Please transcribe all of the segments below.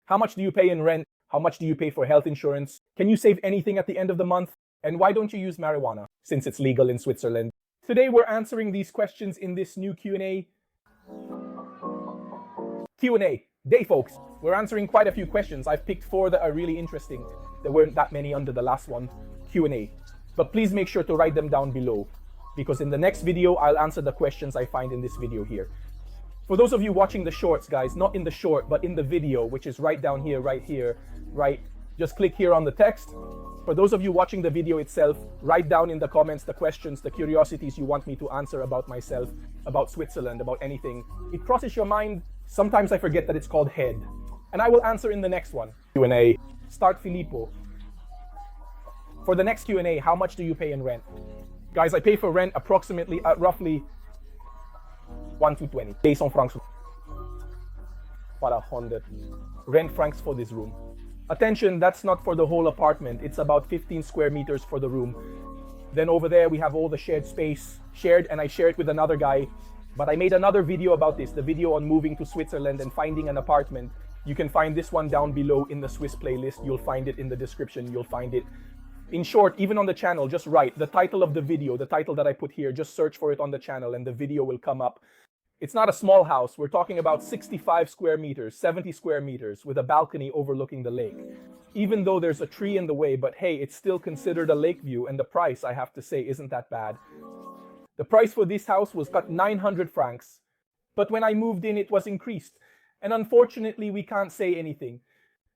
How much do you pay in rent? How much do you pay for health insurance? Can you save anything at the end of the month? And why don't you use marijuana, since it's legal in Switzerland? Today we're answering these questions in this new Q&A. Q&A day, folks. We're answering quite a few questions. I've picked 4 that are really interesting. There weren't that many under the last one, Q&A. But please make sure to write them down below, because in the next video, I'll answer the questions I find in this video here. For those of you watching the shorts, guys, not in the short, but in the video, which is right down here, right? Just click here on the text. For those of you watching the video itself, write down in the comments the questions, the curiosities you want me to answer about myself, about Switzerland, about anything. It crosses your mind. Sometimes I forget that it's called head. And I will answer in the next one. Q&A. Start Filippo. For the next Q&A, how much do you pay in rent? Guys, I pay for rent approximately at roughly 120. 200 francs. Para 100. Rent francs for this room. Attention, that's not for the whole apartment. It's about 15 square meters for the room. Then over there, we have all the shared space. And I share it with another guy. But I made another video about this, the video on moving to Switzerland and finding an apartment. You can find this one down below in the Swiss playlist. You'll find it in the description. You'll find it. In short, even on the channel, just write the title of the video, the title that I put here. Just search for it on the channel and the video will come up. It's not a small house. We're talking about 65 square meters, 70 square meters with a balcony overlooking the lake. Even though there's a tree in the way, but hey, it's still considered a lake view, and the price, I have to say, isn't that bad. The price for this house was cut 900 francs, but when I moved in, it was increased. And unfortunately, we can't say anything,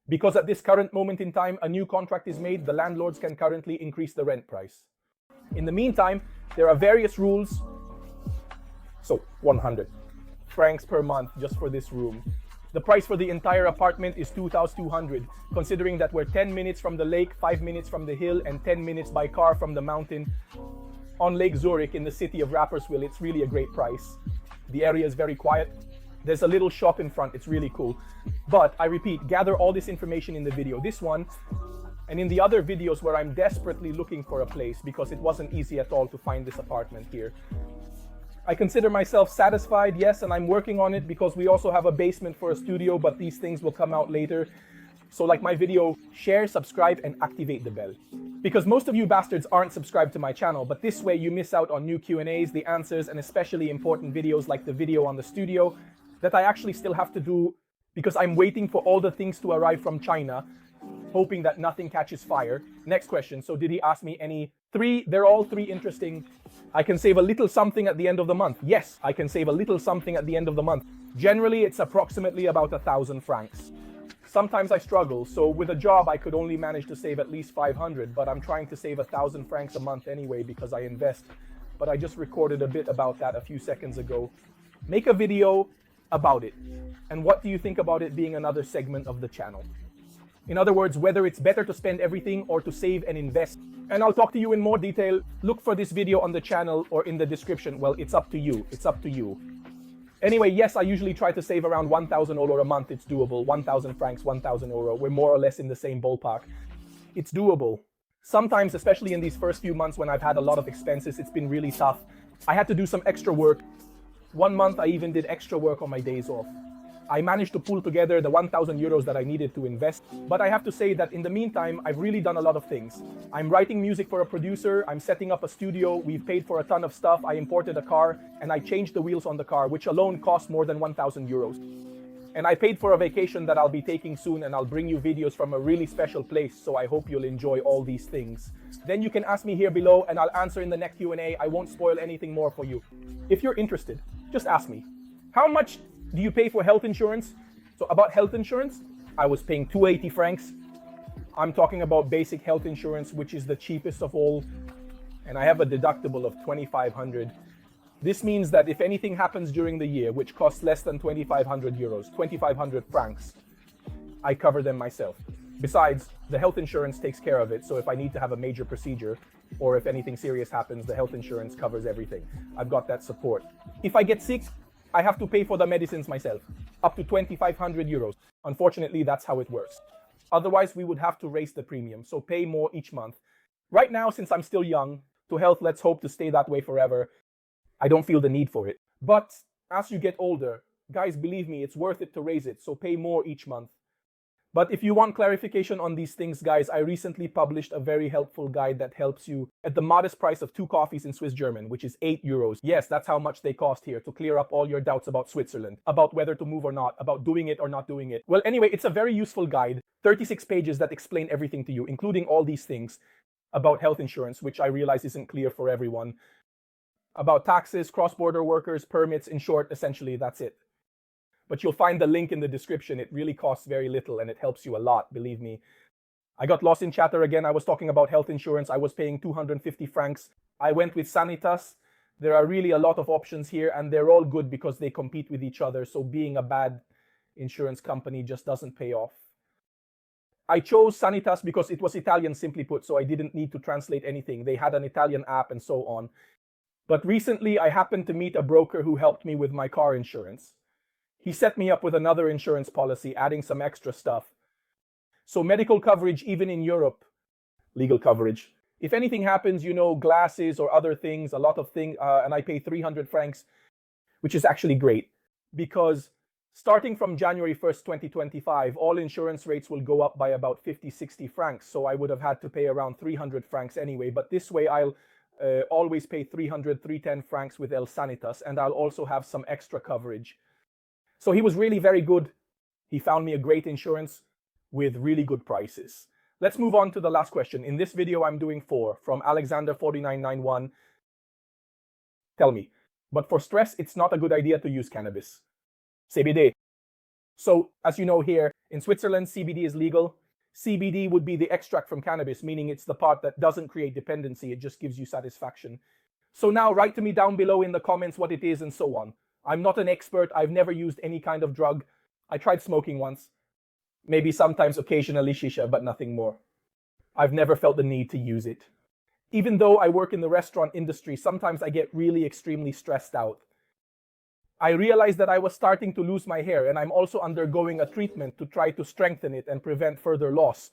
because at this current moment in time, a new contract is made. The landlords can currently increase the rent price. In the meantime, there are various rules. So 100 francs per month just for this room. The price for the entire apartment is 2,200, considering that we're 10 minutes from the lake, 5 minutes from the hill, and 10 minutes by car from the mountain on Lake Zurich in the city of Rapperswil. It's really a great price. The area is very quiet. There's a little shop in front. It's really cool. But I repeat, gather all this information in the video. This one, and in the other videos where I'm desperately looking for a place because it wasn't easy at all to find this apartment here. I consider myself satisfied, yes, and I'm working on it because we also have a basement for a studio, but these things will come out later. So like my video, share, subscribe, and activate the bell. Because most of you bastards aren't subscribed to my channel, but this way you miss out on new Q&As, the answers, and especially important videos like the video on the studio that I actually still have to do because I'm waiting for all the things to arrive from China, hoping that nothing catches fire. Next question. So did he ask me any? 3, they're all 3 interesting. I can save a little something at the end of the month. Yes, I can save a little something at the end of the month. Generally, it's approximately about 1,000 francs. Sometimes I struggle, so with a job I could only manage to save at least 500, but I'm trying to save 1,000 francs a month anyway because I invest. But I just recorded a bit about that a few seconds ago. Make a video about it. And what do you think about it being another segment of the channel? In other words, whether it's better to spend everything or to save and invest. And I'll talk to you in more detail. Look for this video on the channel or in the description. Well, it's up to you. It's up to you. Anyway, yes, I usually try to save around 1,000 euro a month. It's doable. 1,000 francs, 1,000 euro. We're more or less in the same ballpark. It's doable. Sometimes, especially in these first few months when I've had a lot of expenses, it's been really tough. I had to do some extra work. 1 month, I even did extra work on my days off. I managed to pull together the 1,000 euros that I needed to invest. But I have to say that in the meantime, I've really done a lot of things. I'm writing music for a producer. I'm setting up a studio. We've paid for a ton of stuff. I imported a car and I changed the wheels on the car, which alone cost more than 1,000 euros. And I paid for a vacation that I'll be taking soon, and I'll bring you videos from a really special place. So I hope you'll enjoy all these things. Then you can ask me here below and I'll answer in the next Q&A. I won't spoil anything more for you. If you're interested, just ask me. How much do you pay for health insurance? So about health insurance, I was paying 280 francs. I'm talking about basic health insurance, which is the cheapest of all. And I have a deductible of 2,500. This means that if anything happens during the year, which costs less than 2,500 euros, 2,500 francs, I cover them myself. Besides, the health insurance takes care of it. So if I need to have a major procedure or if anything serious happens, the health insurance covers everything. I've got that support. If I get sick, I have to pay for the medicines myself, up to 2,500 euros. Unfortunately, that's how it works. Otherwise, we would have to raise the premium, so pay more each month. Right now, since I'm still young, to health, let's hope to stay that way forever. I don't feel the need for it. But as you get older, guys, believe me, it's worth it to raise it, so pay more each month. But if you want clarification on these things, guys, I recently published a very helpful guide that helps you at the modest price of 2 coffees in Swiss German, which is 8 euros. Yes, that's how much they cost here, to clear up all your doubts about Switzerland, about whether to move or not, about doing it or not doing it. Well, anyway, it's a very useful guide, 36 pages that explain everything to you, including all these things about health insurance, which I realize isn't clear for everyone, about taxes, cross-border workers, permits. In short, essentially, that's it. But you'll find the link in the description. It really costs very little and it helps you a lot, believe me. I got lost in chatter again. I was talking about health insurance. I was paying 250 francs. I went with Sanitas. There are really a lot of options here and they're all good because they compete with each other. So being a bad insurance company just doesn't pay off. I chose Sanitas because it was Italian, simply put, so I didn't need to translate anything. They had an Italian app and so on. But recently I happened to meet a broker who helped me with my car insurance. He set me up with another insurance policy, adding some extra stuff. So medical coverage, even in Europe, legal coverage. If anything happens, glasses or other things, a lot of things, and I pay 300 francs, which is actually great. Because starting from January 1st, 2025, all insurance rates will go up by about 50, 60 francs. So I would have had to pay around 300 francs anyway. But this way, I'll always pay 300, 310 francs with El Sanitas, and I'll also have some extra coverage. So he was really very good. He found me a great insurance with really good prices. Let's move on to the last question. In this video, I'm doing 4 from Alexander4991. Tell me, but for stress, it's not a good idea to use cannabis. CBD. So as you know here, in Switzerland, CBD is legal. CBD would be the extract from cannabis, meaning it's the part that doesn't create dependency. It just gives you satisfaction. So now write to me down below in the comments what it is and so on. I'm not an expert. I've never used any kind of drug. I tried smoking once. Maybe sometimes occasionally shisha, but nothing more. I've never felt the need to use it. Even though I work in the restaurant industry, sometimes I get really extremely stressed out. I realized that I was starting to lose my hair and I'm also undergoing a treatment to try to strengthen it and prevent further loss.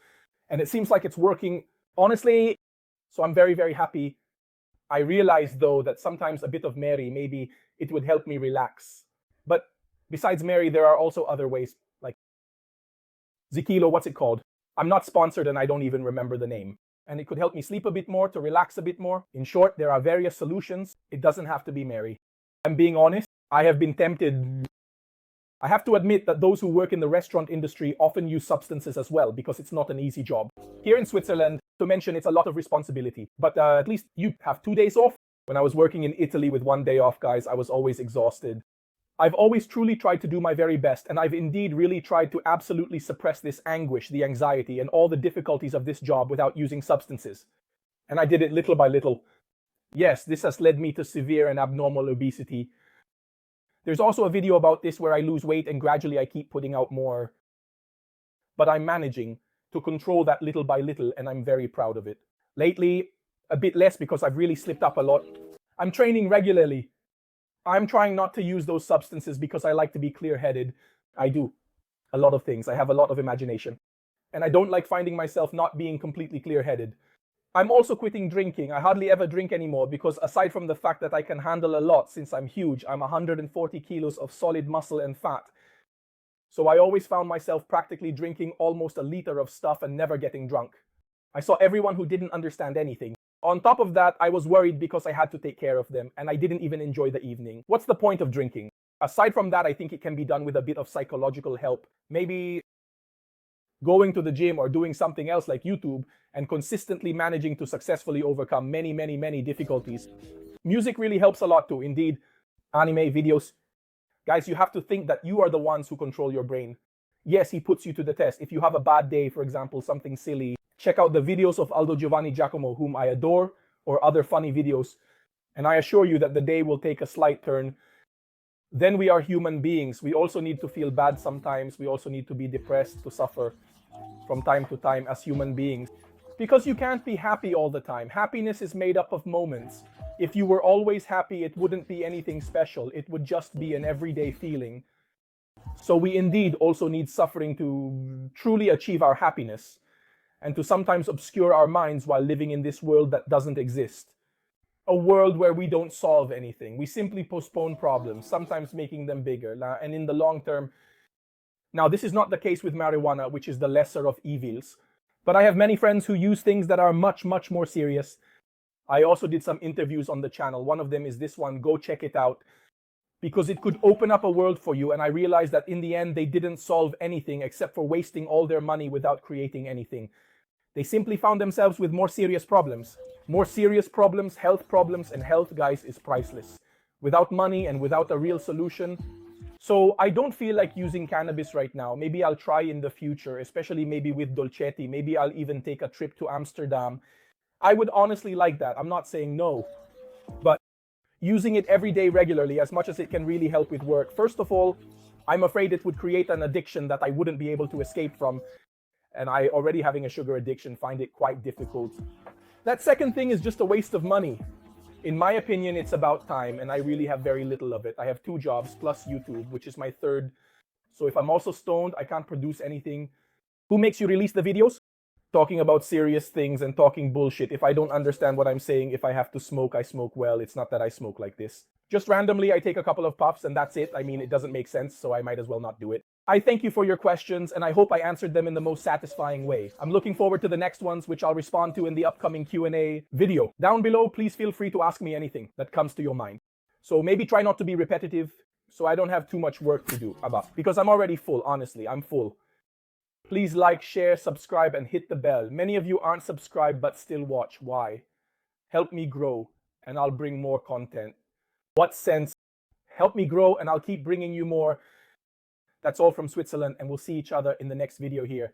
And it seems like it's working, honestly. So I'm very, very happy. I realized though that sometimes a bit of Mary, maybe it would help me relax. But besides Mary, there are also other ways, like Zikilo, what's it called? I'm not sponsored and I don't even remember the name. And it could help me sleep a bit more, to relax a bit more. In short, there are various solutions. It doesn't have to be Mary. I'm being honest, I have been tempted. I have to admit that those who work in the restaurant industry often use substances as well because it's not an easy job. Here in Switzerland, to mention, it's a lot of responsibility. But at least you have 2 days off. When I was working in Italy with 1 day off, guys, I was always exhausted. I've always truly tried to do my very best, and I've indeed really tried to absolutely suppress this anguish, the anxiety, and all the difficulties of this job without using substances. And I did it little by little. Yes, this has led me to severe and abnormal obesity. There's also a video about this where I lose weight and gradually I keep putting out more. But I'm managing to control that little by little, and I'm very proud of it. Lately, a bit less because I've really slipped up a lot. I'm training regularly. I'm trying not to use those substances because I like to be clear-headed. I do a lot of things. I have a lot of imagination. And I don't like finding myself not being completely clear-headed. I'm also quitting drinking. I hardly ever drink anymore because aside from the fact that I can handle a lot since I'm huge, I'm 140 kilos of solid muscle and fat. So I always found myself practically drinking almost a liter of stuff and never getting drunk. I saw everyone who didn't understand anything. On top of that, I was worried because I had to take care of them and I didn't even enjoy the evening. What's the point of drinking? Aside from that, I think it can be done with a bit of psychological help. Maybe going to the gym or doing something else like YouTube and consistently managing to successfully overcome many, many, many difficulties. Music really helps a lot too. Indeed, anime, videos. Guys, you have to think that you are the ones who control your brain. Yes, he puts you to the test. If you have a bad day, for example, something silly, check out the videos of Aldo Giovanni Giacomo, whom I adore, or other funny videos. And I assure you that the day will take a slight turn. Then we are human beings. We also need to feel bad sometimes. We also need to be depressed, to suffer from time to time as human beings. Because you can't be happy all the time. Happiness is made up of moments. If you were always happy, it wouldn't be anything special. It would just be an everyday feeling. So we indeed also need suffering to truly achieve our happiness and to sometimes obscure our minds while living in this world that doesn't exist. A world where we don't solve anything. We simply postpone problems, sometimes making them bigger. And in the long term, Now, this is not the case with marijuana, which is the lesser of evils, but I have many friends who use things that are much, much more serious. I also did some interviews on the channel. One of them is this one. Go check it out, because it could open up a world for you. And I realized that in the end, they didn't solve anything except for wasting all their money without creating anything. They simply found themselves with more serious problems. More serious problems, and health, guys, is priceless. Without money and without a real solution. So I don't feel like using cannabis right now. Maybe I'll try in the future, especially maybe with Dolcetti. Maybe I'll even take a trip to Amsterdam. I would honestly like that. I'm not saying no, but using it every day regularly, as much as it can really help with work. First of all, I'm afraid it would create an addiction that I wouldn't be able to escape from. And I, already having a sugar addiction, find it quite difficult. That second thing is just a waste of money. In my opinion, it's about time, and I really have very little of it. I have 2 jobs plus YouTube, which is my third. So if I'm also stoned, I can't produce anything. Who makes you release the videos? Talking about serious things and talking bullshit. If I don't understand what I'm saying, if I have to smoke, I smoke well. It's not that I smoke like this. Just randomly, I take a couple of puffs and that's it. I mean, it doesn't make sense, so I might as well not do it. I thank you for your questions, and I hope I answered them in the most satisfying way. I'm looking forward to the next ones, which I'll respond to in the upcoming Q&A video. Down below, please feel free to ask me anything that comes to your mind. So maybe try not to be repetitive, so I don't have too much work to do because I'm already full, honestly, I'm full. Please like, share, subscribe, and hit the bell. Many of you aren't subscribed but still watch. Why? Help me grow, and I'll bring more content. What sense? Help me grow, and I'll keep bringing you more. That's all from Switzerland, and we'll see each other in the next video here.